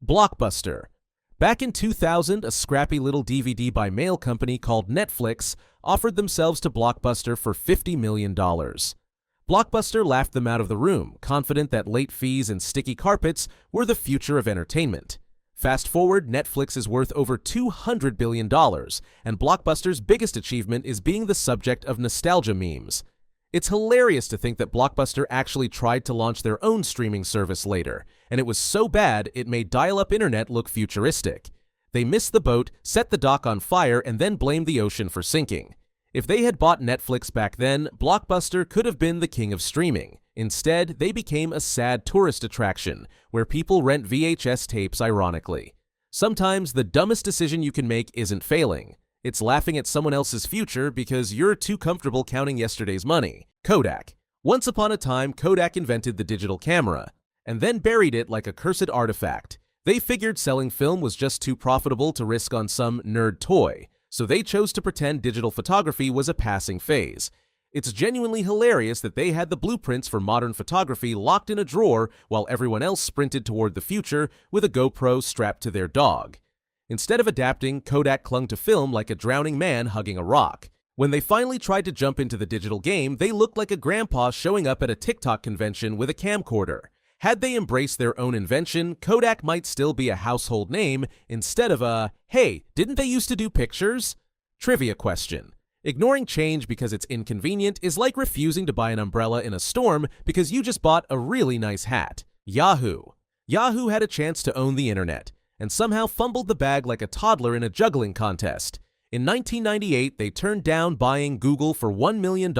Blockbuster. Back in 2000, a scrappy little DVD by mail company called Netflix offered themselves to Blockbuster for $50 million. Blockbuster laughed them out of the room, confident that late fees and sticky carpets were the future of entertainment. Fast forward, Netflix is worth over $200 billion, and Blockbuster's biggest achievement is being the subject of nostalgia memes. It's hilarious to think that Blockbuster actually tried to launch their own streaming service later, and it was so bad it made dial-up internet look futuristic. They missed the boat, set the dock on fire, and then blamed the ocean for sinking. If they had bought Netflix back then, Blockbuster could have been the king of streaming. Instead, they became a sad tourist attraction, where people rent VHS tapes ironically. Sometimes the dumbest decision you can make isn't failing. It's laughing at someone else's future because you're too comfortable counting yesterday's money. Kodak. Once upon a time, Kodak invented the digital camera, and then buried it like a cursed artifact. They figured selling film was just too profitable to risk on some nerd toy, so they chose to pretend digital photography was a passing phase. It's genuinely hilarious that they had the blueprints for modern photography locked in a drawer while everyone else sprinted toward the future with a GoPro strapped to their dog. Instead of adapting, Kodak clung to film like a drowning man hugging a rock. When they finally tried to jump into the digital game, they looked like a grandpa showing up at a TikTok convention with a camcorder. Had they embraced their own invention, Kodak might still be a household name instead of a, "Hey, didn't they used to do pictures?" Trivia question. Ignoring change because it's inconvenient is like refusing to buy an umbrella in a storm because you just bought a really nice hat. Yahoo. Yahoo had a chance to own the internet, and somehow fumbled the bag like a toddler in a juggling contest. In 1998, they turned down buying Google for $1 million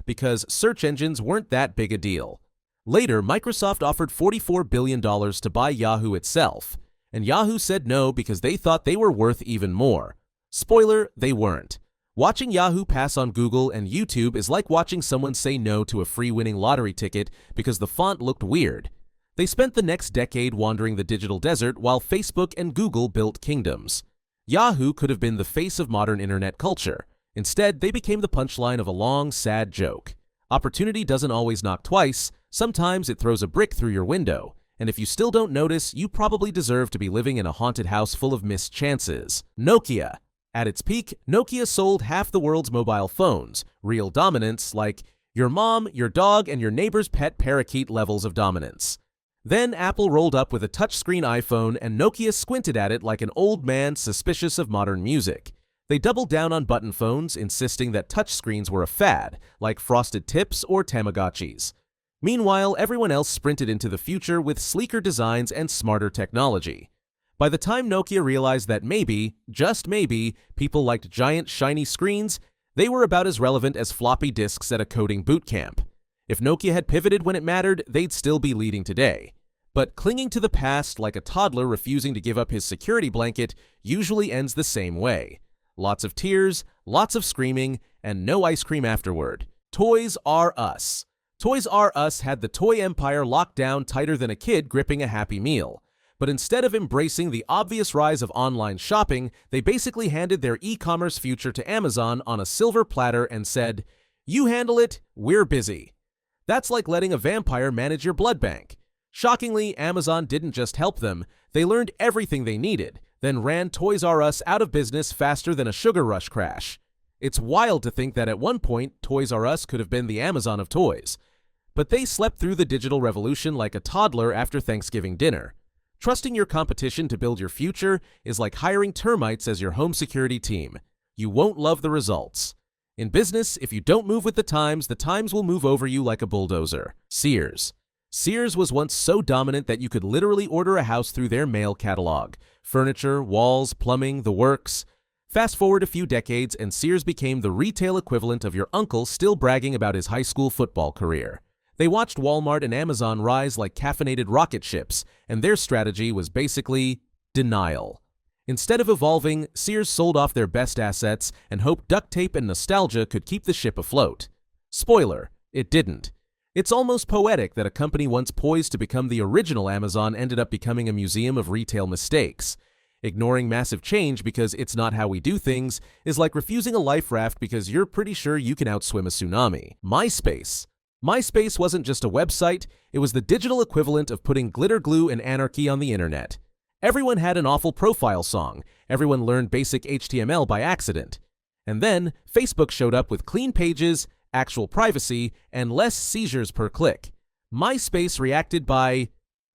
because search engines weren't that big a deal. Later, Microsoft offered $44 billion to buy Yahoo itself, and Yahoo said no because they thought they were worth even more. Spoiler, they weren't. Watching Yahoo pass on Google and YouTube is like watching someone say no to a free winning lottery ticket because the font looked weird. They spent the next decade wandering the digital desert while Facebook and Google built kingdoms. Yahoo could have been the face of modern internet culture. Instead, they became the punchline of a long, sad joke. Opportunity doesn't always knock twice. Sometimes it throws a brick through your window. And if you still don't notice, you probably deserve to be living in a haunted house full of missed chances. Nokia. At its peak, Nokia sold half the world's mobile phones. Real dominance, like your mom, your dog, and your neighbor's pet parakeet levels of dominance. Then Apple rolled up with a touchscreen iPhone and Nokia squinted at it like an old man suspicious of modern music. They doubled down on button phones, insisting that touchscreens were a fad, like frosted tips or Tamagotchis. Meanwhile, everyone else sprinted into the future with sleeker designs and smarter technology. By the time Nokia realized that maybe, just maybe, people liked giant shiny screens, they were about as relevant as floppy disks at a coding boot camp. If Nokia had pivoted when it mattered, they'd still be leading today. But clinging to the past like a toddler refusing to give up his security blanket usually ends the same way. Lots of tears, lots of screaming, and no ice cream afterward. Toys R Us. Toys R Us had the toy empire locked down tighter than a kid gripping a Happy Meal. But instead of embracing the obvious rise of online shopping, they basically handed their e-commerce future to Amazon on a silver platter and said, "You handle it, we're busy." That's like letting a vampire manage your blood bank. Shockingly, Amazon didn't just help them, they learned everything they needed, then ran Toys R Us out of business faster than a sugar rush crash. It's wild to think that at one point, Toys R Us could have been the Amazon of toys. But they slept through the digital revolution like a toddler after Thanksgiving dinner. Trusting your competition to build your future is like hiring termites as your home security team. You won't love the results. In business, if you don't move with the times will move over you like a bulldozer. Sears. Sears was once so dominant that you could literally order a house through their mail catalog. Furniture, walls, plumbing, the works. Fast forward a few decades and Sears became the retail equivalent of your uncle still bragging about his high school football career. They watched Walmart and Amazon rise like caffeinated rocket ships, and their strategy was basically denial. Instead of evolving, Sears sold off their best assets and hoped duct tape and nostalgia could keep the ship afloat. Spoiler, it didn't. It's almost poetic that a company once poised to become the original Amazon ended up becoming a museum of retail mistakes. Ignoring massive change because it's not how we do things is like refusing a life raft because you're pretty sure you can outswim a tsunami. MySpace. MySpace wasn't just a website, it was the digital equivalent of putting glitter glue and anarchy on the internet. Everyone had an awful profile song. Everyone learned basic HTML by accident. And then, Facebook showed up with clean pages, actual privacy, and less seizures per click. MySpace reacted by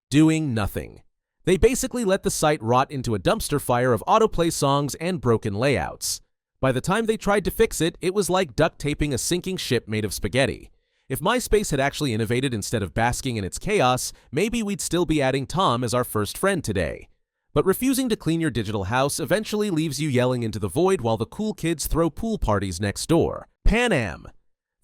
doing nothing. They basically let the site rot into a dumpster fire of autoplay songs and broken layouts. By the time they tried to fix it, it was like duct taping a sinking ship made of spaghetti. If MySpace had actually innovated instead of basking in its chaos, maybe we'd still be adding Tom as our first friend today. But refusing to clean your digital house eventually leaves you yelling into the void while the cool kids throw pool parties next door. Pan Am.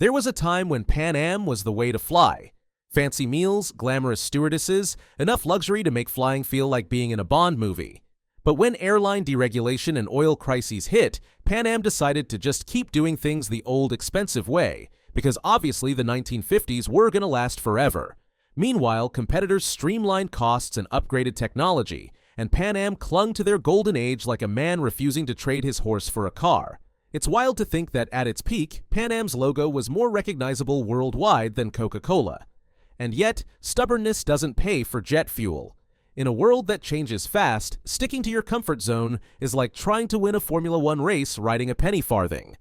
There was a time when Pan Am was the way to fly. Fancy meals, glamorous stewardesses, enough luxury to make flying feel like being in a Bond movie. But when airline deregulation and oil crises hit, Pan Am decided to just keep doing things the old expensive way, because obviously the 1950s were going to last forever. Meanwhile, competitors streamlined costs and upgraded technology, and Pan Am clung to their golden age like a man refusing to trade his horse for a car. It's wild to think that at its peak, Pan Am's logo was more recognizable worldwide than Coca-Cola. And yet, stubbornness doesn't pay for jet fuel. In a world that changes fast, sticking to your comfort zone is like trying to win a Formula One race riding a penny farthing.